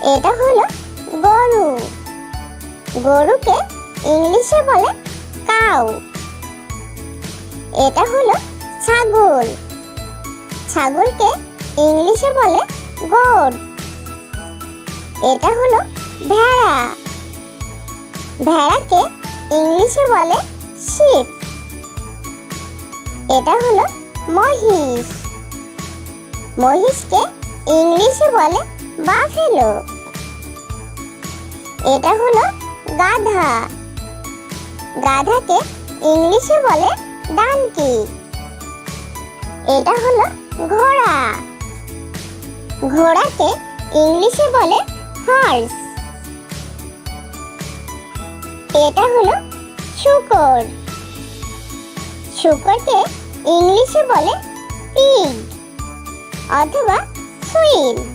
এটা হলো গরু। গরুকে ইংলিশে বলে কাউ। এটা হলো ছাগল। ছাগলকে ইংলিশে বলে গোট। এটা হলো ভেড়া। ভেড়াকে ইংলিশে বলে শিপ। এটা হলো মহিষ। মহিষকে ইংলিশে বলে বাফেলো। এটা হলো গাধা। গাধাকে ইংলিশে বলে ডানকি। এটা হলো ঘোড়া। ঘোড়াকে ইংলিশে বলে হর্স। এটা হলো শূকর। শূকরকে ইংলিশে বলে পিগ অথবা সুইল।